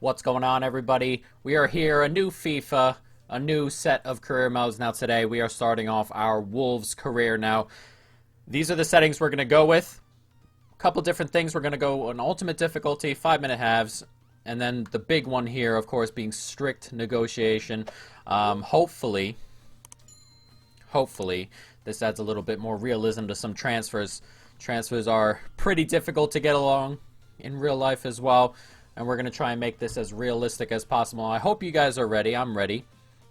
What's going on, everybody? We are here, a new FIFA, a new set of career modes. Now today we are starting off our Wolves career. Now these are the settings we're going to go with. A couple different things. We're going to go on ultimate difficulty, 5-minute halves, and then the big one here, of course, being strict negotiation. Hopefully this adds a little bit more realism to some transfers. Transfers are pretty difficult to get along in real life as well, and we're going to try and make this as realistic as possible. I hope you guys are ready. I'm ready.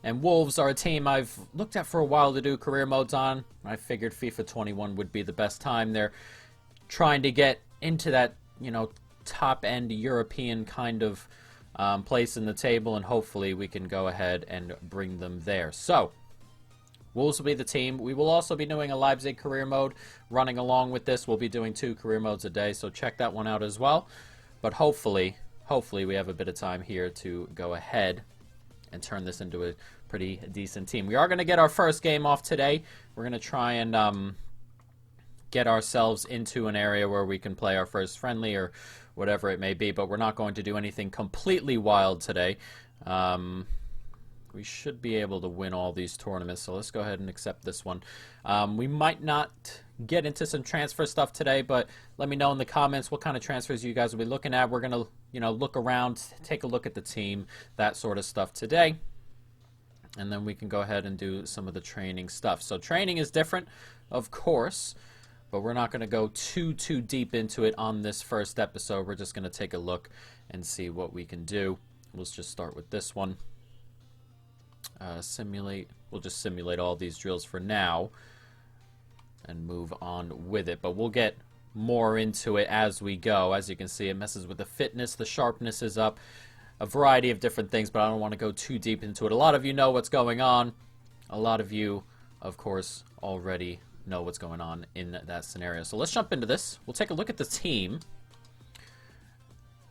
And Wolves are a team I've looked at for a while to do career modes on. I figured FIFA 21 would be the best time. They're trying to get into that, top-end European kind of place in the table, and hopefully we can go ahead and bring them there. So, Wolves will be the team. We will also be doing a Leipzig career mode. Running along with this, we'll be doing 2 career modes a day, so check that one out as well. But hopefully we have a bit of time here to go ahead and turn this into a pretty decent team. We are going to get our first game off today. We're going to try and get ourselves into an area where we can play our first friendly or whatever it may be, but we're not going to do anything completely wild today. We should be able to win all these tournaments, so let's go ahead and accept this one. We might not get into some transfer stuff today, but let me know in the comments what kind of transfers you guys will be looking at. We're going to, look around, take a look at the team, that sort of stuff today. And then we can go ahead and do some of the training stuff. So training is different, of course, but we're not going to go too deep into it on this first episode. We're just going to take a look and see what we can do. Let's just start with this one. Simulate. We'll just simulate all these drills for now and move on with it. But we'll get more into it as we go. As you can see, it messes with the fitness. The sharpness is up. A variety of different things, but I don't want to go too deep into it. A lot of you know what's going on. A lot of you, of course, already know what's going on in that scenario. So let's jump into this. We'll take a look at the team,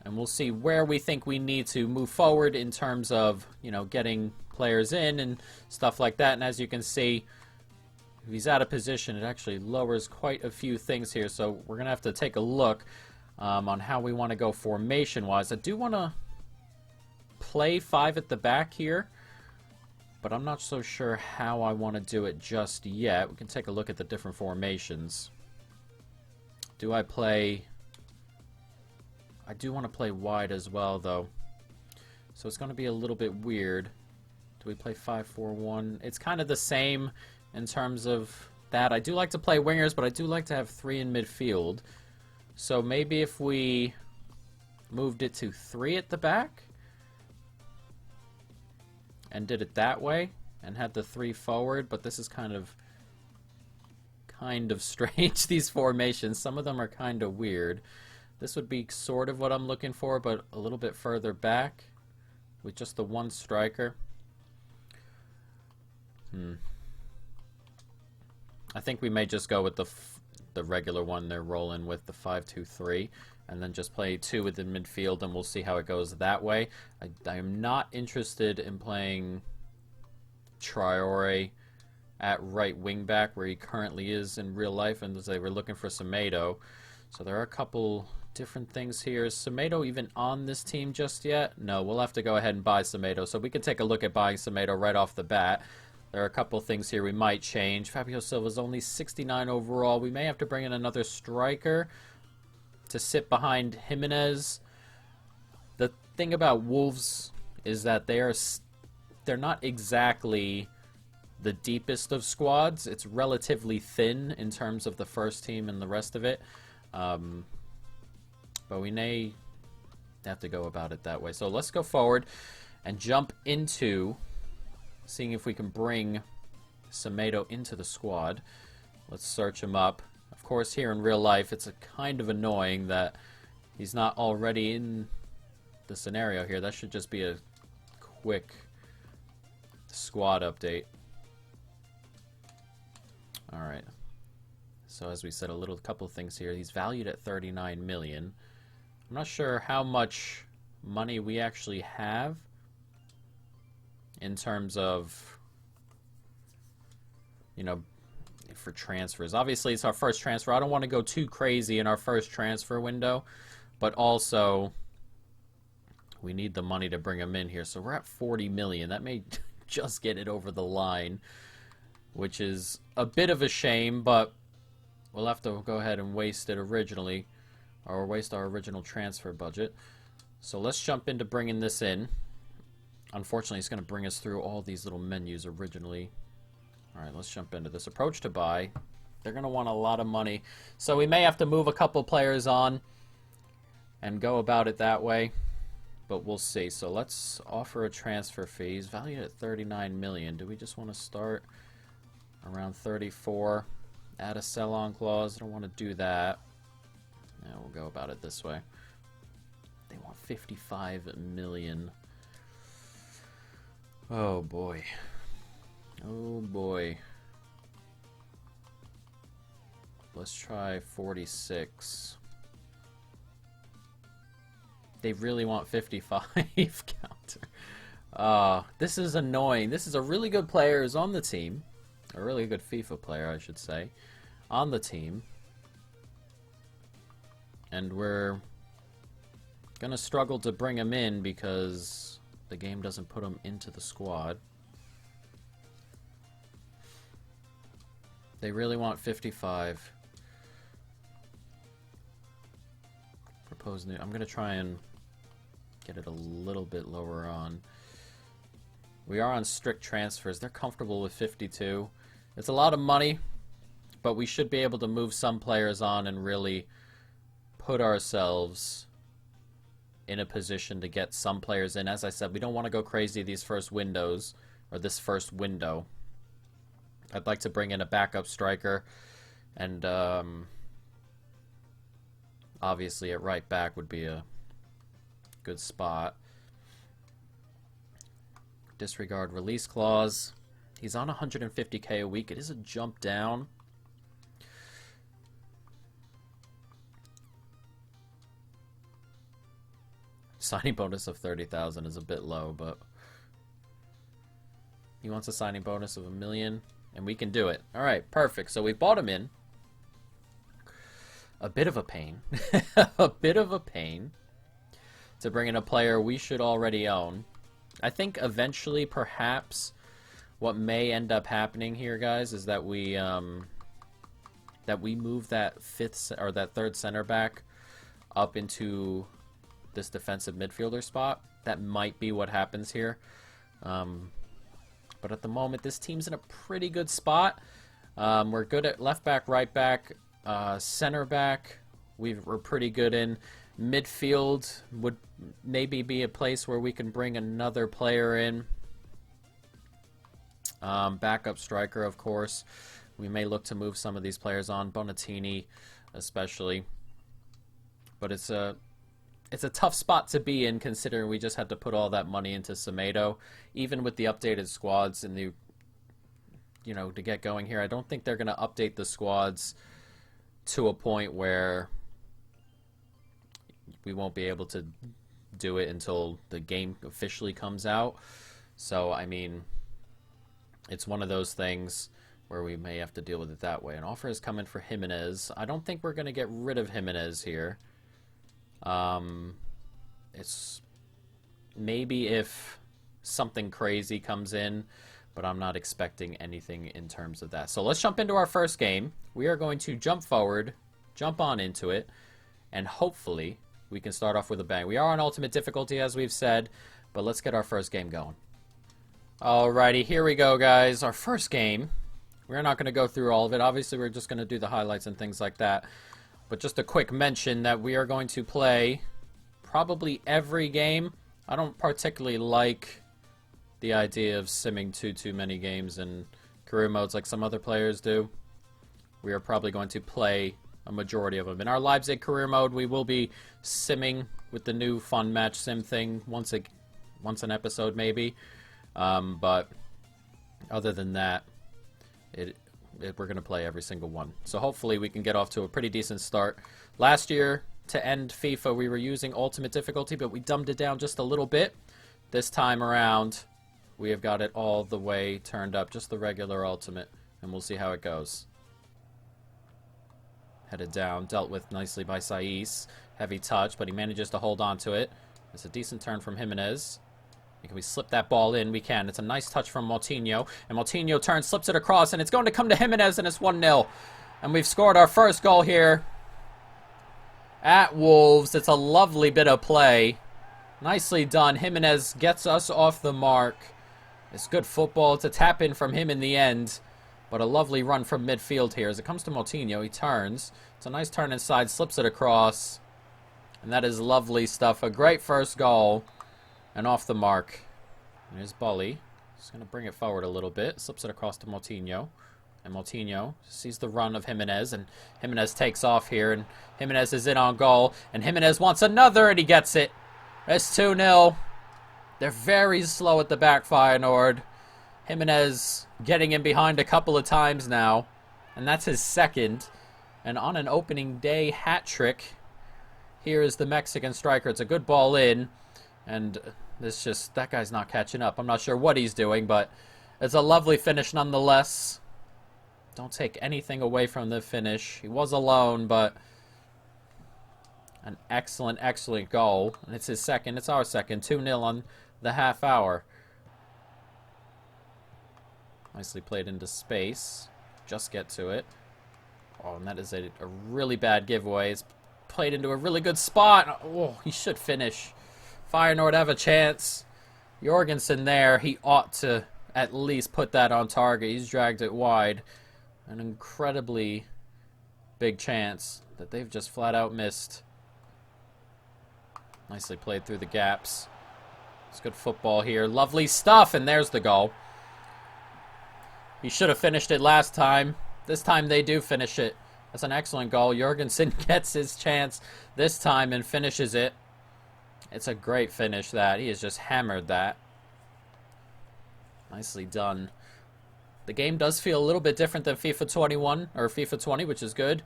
and we'll see where we think we need to move forward in terms of, getting players in and stuff like that. And as you can see, if he's out of position, it actually lowers quite a few things here. So we're going to have to take a look on how we want to go formation-wise. I do want to play 5 at the back here, but I'm not so sure how I want to do it just yet. We can take a look at the different formations. Do I play... I do want to play wide as well, though. So it's going to be a little bit weird. Do we play 5-4-1? It's kind of the same in terms of that. I do like to play wingers, but I do like to have 3 in midfield. So maybe if we moved it to 3 at the back and did it that way and had the 3 forward, but this is kind of strange, these formations. Some of them are kind of weird. This would be sort of what I'm looking for, but a little bit further back with just the 1 striker. I think we may just go with the regular one they're rolling with, the 5-2-3, and then just play 2 within midfield, and we'll see how it goes that way. I am not interested in playing Traore at right wing back where he currently is in real life, and as they were looking for Semedo. So there are a couple different things here. Is Semedo even on this team just yet? No, we'll have to go ahead and buy Semedo. So we can take a look at buying Semedo right off the bat. There are a couple things here we might change. Fabio Silva's only 69 overall. We may have to bring in another striker to sit behind Jimenez. The thing about Wolves is that they're not exactly the deepest of squads. It's relatively thin in terms of the first team and the rest of it. But we may have to go about it that way. So let's go forward and jump into seeing if we can bring Semedo into the squad. Let's search him up. Of course, here in real life, it's a kind of annoying that he's not already in the scenario here. That should just be a quick squad update. Alright. So as we said, a couple of things here. He's valued at 39 million. I'm not sure how much money we actually have in terms of, for transfers. Obviously, it's our first transfer. I don't want to go too crazy in our first transfer window, but also we need the money to bring him in here. So we're at 40 million. That may just get it over the line, which is a bit of a shame, but we'll have to go ahead and waste it originally, or waste our original transfer budget. So let's jump into bringing this in. Unfortunately, it's going to bring us through all these little menus originally. All right, let's jump into this. Approach to buy. They're going to want a lot of money. So we may have to move a couple players on and go about it that way. But we'll see. So let's offer a transfer fee. He's valued at 39 million. Do we just want to start around 34? Add a sell-on clause. I don't want to do that. Yeah, we'll go about it this way. They want 55 million. Oh boy. Oh boy. Let's try 46. They really want 55 counter. This is annoying. This is a really good player who's on the team. A really good FIFA player, I should say. On the team. And we're gonna struggle to bring him in because the game doesn't put him into the squad. They really want 55. Propose new. I'm gonna try and get it a little bit lower on. We are on strict transfers. They're comfortable with 52. It's a lot of money, but we should be able to move some players on and really put ourselves in a position to get some players in. As I said, we don't want to go crazy these first windows, or this first window. I'd like to bring in a backup striker, and obviously at right back would be a good spot. Disregard release clause. He's on 150k a week. It is a jump down. Signing bonus of 30,000 is a bit low, but he wants a signing bonus of $1 million, and we can do it. All right, perfect. So we bought him in. A bit of a pain. A bit of a pain to bring in a player we should already own. I think eventually, perhaps, what may end up happening here, guys, is that we move that third center back up into this defensive midfielder spot. That might be what happens here. But at the moment, this team's in a pretty good spot. We're good at left back, right back, center back. We're pretty good in midfield. Would maybe be a place where we can bring another player in. Backup striker, of course. We may look to move some of these players on, Bonatini especially. But it's a tough spot to be in, considering we just had to put all that money into Semedo. Even with the updated squads and the, to get going here, I don't think they're going to update the squads to a point where we won't be able to do it until the game officially comes out. So, I mean, it's one of those things where we may have to deal with it that way. An offer is coming for Jimenez. I don't think we're going to get rid of Jimenez here. It's maybe if something crazy comes in, but I'm not expecting anything in terms of that. So let's jump into our first game. We are going to jump forward, jump on into it, and hopefully we can start off with a bang. We are on ultimate difficulty, as we've said, but let's get our first game going. Alrighty, here we go, guys. Our first game. We're not going to go through all of it. Obviously, we're just going to do the highlights and things like that. But just a quick mention that we are going to play probably every game. I don't particularly like the idea of simming too many games in career modes like some other players do. We are probably going to play a majority of them. In our Leipzig career mode, we will be simming with the new fun match sim thing once an episode maybe. But other than that, we're going to play every single one. So hopefully we can get off to a pretty decent start. Last year, to end FIFA, we were using ultimate difficulty, but we dumbed it down just a little bit. This time around, we have got it all the way turned up, just the regular ultimate, and we'll see how it goes. Headed down, dealt with nicely by Saiz. Heavy touch, but he manages to hold on to it. It's a decent turn from Jimenez. Can we slip that ball in? We can. It's a nice touch from Moutinho. And Moutinho turns, slips it across, and it's going to come to Jimenez, and it's 1-0. And we've scored our first goal here at Wolves. It's a lovely bit of play. Nicely done. Jimenez gets us off the mark. It's good football. It's a tap-in from him in the end. But a lovely run from midfield here. As it comes to Moutinho, he turns. It's a nice turn inside, slips it across. And that is lovely stuff. A great first goal. And off the mark. And here's Bully. Just going to bring it forward a little bit. Slips it across to Moutinho. And Moutinho sees the run of Jimenez. And Jimenez takes off here. And Jimenez is in on goal. And Jimenez wants another, and he gets it. It's 2-0. They're very slow at the back, Feyenoord. Jimenez getting in behind a couple of times now. And that's his second. And on an opening day hat trick, here is the Mexican striker. It's a good ball in. And this just, that guy's not catching up. I'm not sure what he's doing, but it's a lovely finish nonetheless. Don't take anything away from the finish. He was alone, but an excellent, excellent goal. And it's his second. It's our second. 2-0 on the half hour. Nicely played into space. Just get to it. Oh, and that is a really bad giveaway. It's played into a really good spot. Oh, he should finish. Feyenoord have a chance. Jorgensen there. He ought to at least put that on target. He's dragged it wide. An incredibly big chance that they've just flat out missed. Nicely played through the gaps. It's good football here. Lovely stuff, and there's the goal. He should have finished it last time. This time they do finish it. That's an excellent goal. Jorgensen gets his chance this time and finishes it. It's a great finish that. He has just hammered that. Nicely done. The game does feel a little bit different than FIFA 21 or FIFA 20, which is good.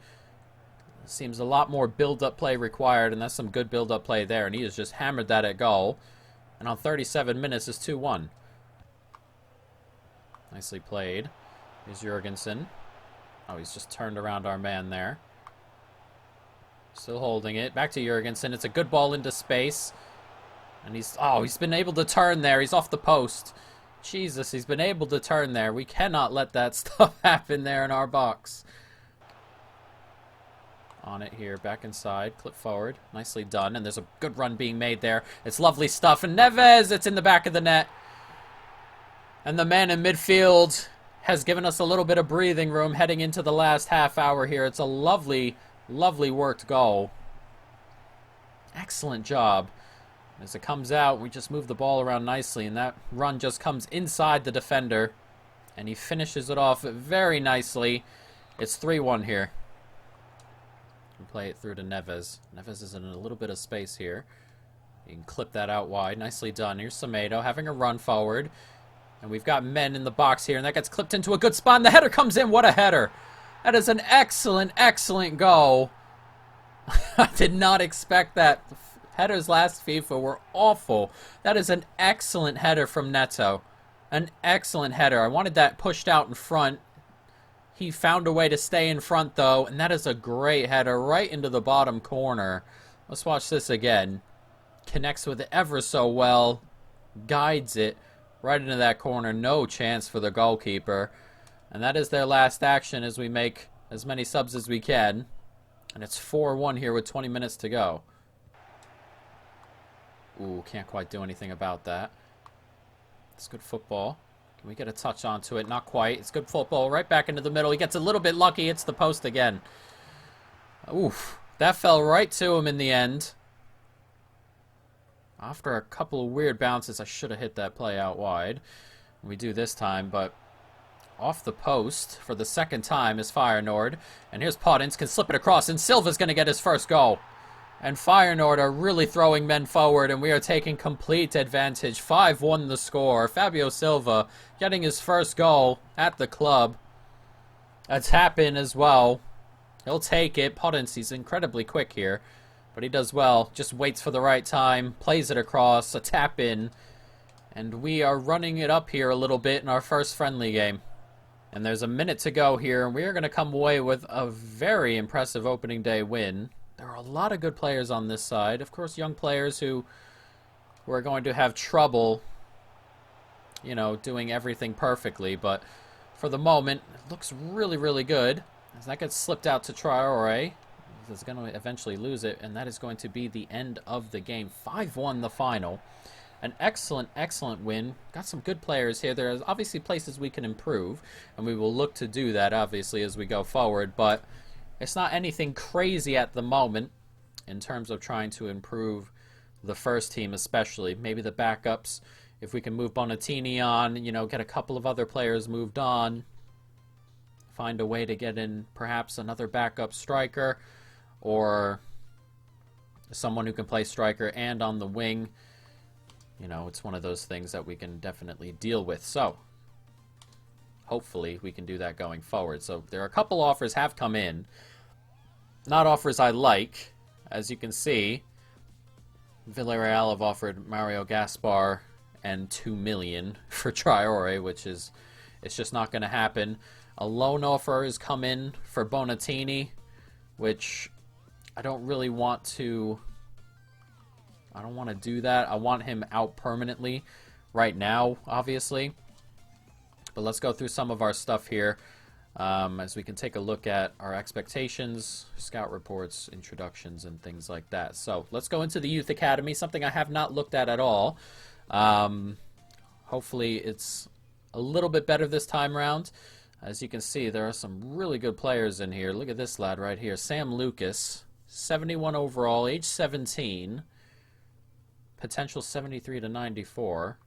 Seems a lot more build-up play required, and that's some good build-up play there. And he has just hammered that at goal. And on 37 minutes is 2-1. Nicely played. Here's Jorgensen. Oh, he's just turned around our man there. Still holding it. Back to Jorgensen. It's a good ball into space. And he's been able to turn there. He's off the post. Jesus, he's been able to turn there. We cannot let that stuff happen there in our box. On it here. Back inside. Clip forward. Nicely done. And there's a good run being made there. It's lovely stuff. And Neves, it's in the back of the net. And the man in midfield has given us a little bit of breathing room heading into the last half hour here. It's a lovely, lovely worked goal. Excellent job. As it comes out, we just move the ball around nicely, and that run just comes inside the defender, and he finishes it off very nicely. It's 3-1 here. We play it through to Neves. Neves is in a little bit of space here. You can clip that out wide. Nicely done. Here's Semedo having a run forward. And we've got men in the box here, and that gets clipped into a good spot, and the header comes in. What a header. That is an excellent, excellent goal. I did not expect that. Headers last FIFA were awful. That is an excellent header from Neto. An excellent header. I wanted that pushed out in front. He found a way to stay in front, though, and that is a great header right into the bottom corner. Let's watch this again. Connects with it ever so well. Guides it right into that corner. No chance for the goalkeeper. And that is their last action as we make as many subs as we can. And it's 4-1 here with 20 minutes to go. Ooh, can't quite do anything about that. It's good football. Can we get a touch onto it? Not quite. It's good football. Right back into the middle. He gets a little bit lucky. Hits the post again. Oof. That fell right to him in the end. After a couple of weird bounces, I should have hit that play out wide. We do this time, but off the post for the second time is Feyenoord. And here's Podence, can slip it across, and Silva's going to get his first goal. And Feyenoord are really throwing men forward, and we are taking complete advantage. 5-1 the score. Fabio Silva getting his first goal at the club. A tap in as well. He'll take it. Podence, he's incredibly quick here. But he does well. Just waits for the right time. Plays it across. A tap in. And we are running it up here a little bit in our first friendly game. And there's a minute to go here. And we are going to come away with a very impressive opening day win. There are a lot of good players on this side. Of course, young players who who are going to have trouble, you know, doing everything perfectly. But for the moment, it looks really, really good. As that gets slipped out to Traore, he's going to eventually lose it, and that is going to be the end of the game. 5-1 the final. An excellent, excellent win. Got some good players here. There's obviously places we can improve, and we will look to do that, obviously, as we go forward. But it's not anything crazy at the moment in terms of trying to improve the first team, especially. Maybe the backups, if we can move Bonatini on, you know, get a couple of other players moved on, find a way to get in perhaps another backup striker or someone who can play striker and on the wing. You know, it's one of those things that we can definitely deal with. So, hopefully we can do that going forward. So, there are a couple offers have come in. Not offers I like. As you can see, Villarreal have offered Mario Gaspar and $2 million for Traore, which is, it's just not going to happen. A loan offer has come in for Bonatini, which I don't really want to... I don't want to do that. I want him out permanently right now, obviously. But let's go through some of our stuff here as we can take a look at our expectations, scout reports, introductions, and things like that. So let's go into the Youth Academy, something I have not looked at all. Hopefully it's a little bit better this time around. As you can see, there are some really good players in here. Look at this lad right here, Sam Lucas, 71 overall, age 17. Potential 73 to 94.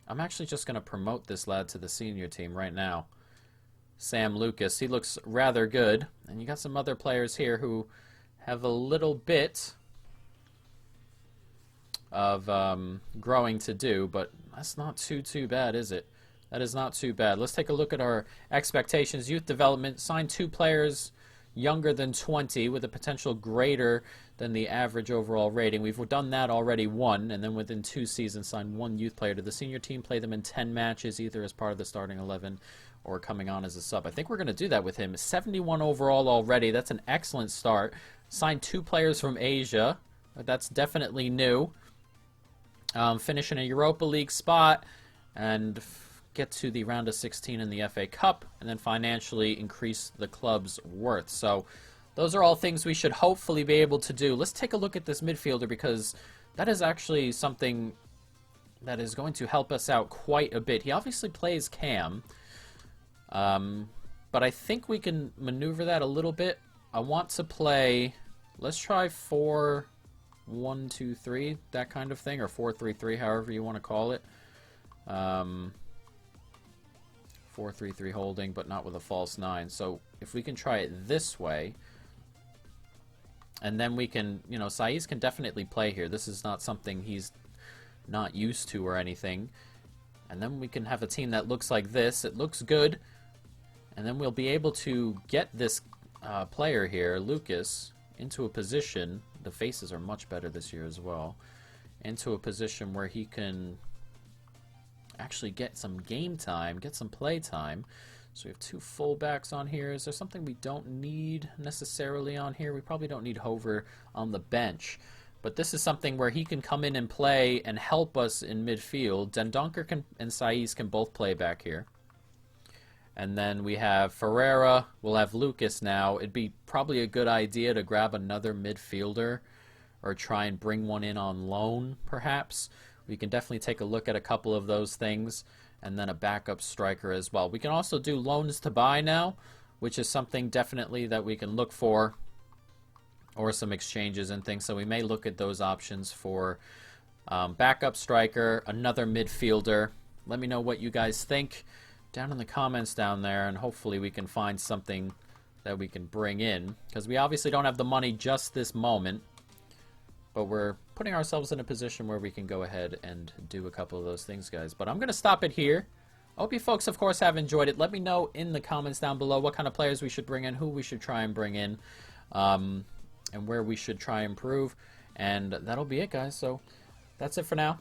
I'm actually just going to promote this lad to the senior team right now. Sam Lucas. He looks rather good. And you got some other players here who have a little bit of growing to do, but that's not too bad, is it? That is not too bad. Let's take a look at our expectations. Youth development. Signed 2 players younger than 20 with a potential greater than the average overall rating. We've done that already 1, and then within 2 seasons signed 1 youth player to the senior team, play them in 10 matches, either as part of the starting 11 or coming on as a sub. I think we're going to do that with him. 71 overall already. That's an excellent start. Signed 2 players from Asia. That's definitely new. Finish in a Europa League spot and get to the round of 16 in the FA Cup, and then financially increase the club's worth. So those are all things we should hopefully be able to do. Let's take a look at this midfielder, because that is actually something that is going to help us out quite a bit. He obviously plays cam, but I think we can maneuver that a little bit. I want to play, let's try 4-1-2-3, that kind of thing, or 4-3-3, however you want to call it. 4-3-3 holding, but not with a false 9. So if we can try it this way, and then we can, you know, Saiz can definitely play here. This is not something he's not used to or anything. And then we can have a team that looks like this. It looks good. And then we'll be able to get this player here, Lucas, into a position. The faces are much better this year as well. Into a position where he can actually get some game time, get some play time. So we have 2 fullbacks on here. Is there something we don't need necessarily on here? We probably don't need Hover on the bench. But this is something where he can come in and play and help us in midfield. Dendonker and Saiz can both play back here. And then we have Ferreira. We'll have Lucas now. It'd be probably a good idea to grab another midfielder or try and bring one in on loan, perhaps. We can definitely take a look at a couple of those things, and then a backup striker as well. We can also do loans to buy now, which is something definitely that we can look for, or some exchanges and things. So we may look at those options for backup striker, another midfielder. Let me know what you guys think down in the comments down there, and hopefully we can find something that we can bring in, because we obviously don't have the money just this moment. But we're putting ourselves in a position where we can go ahead and do a couple of those things, guys. But I'm going to stop it here. I hope you folks, of course, have enjoyed it. Let me know in the comments down below what kind of players we should bring in, who we should try and bring in, and where we should try and improve. And that'll be it, guys. So that's it for now.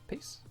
Peace.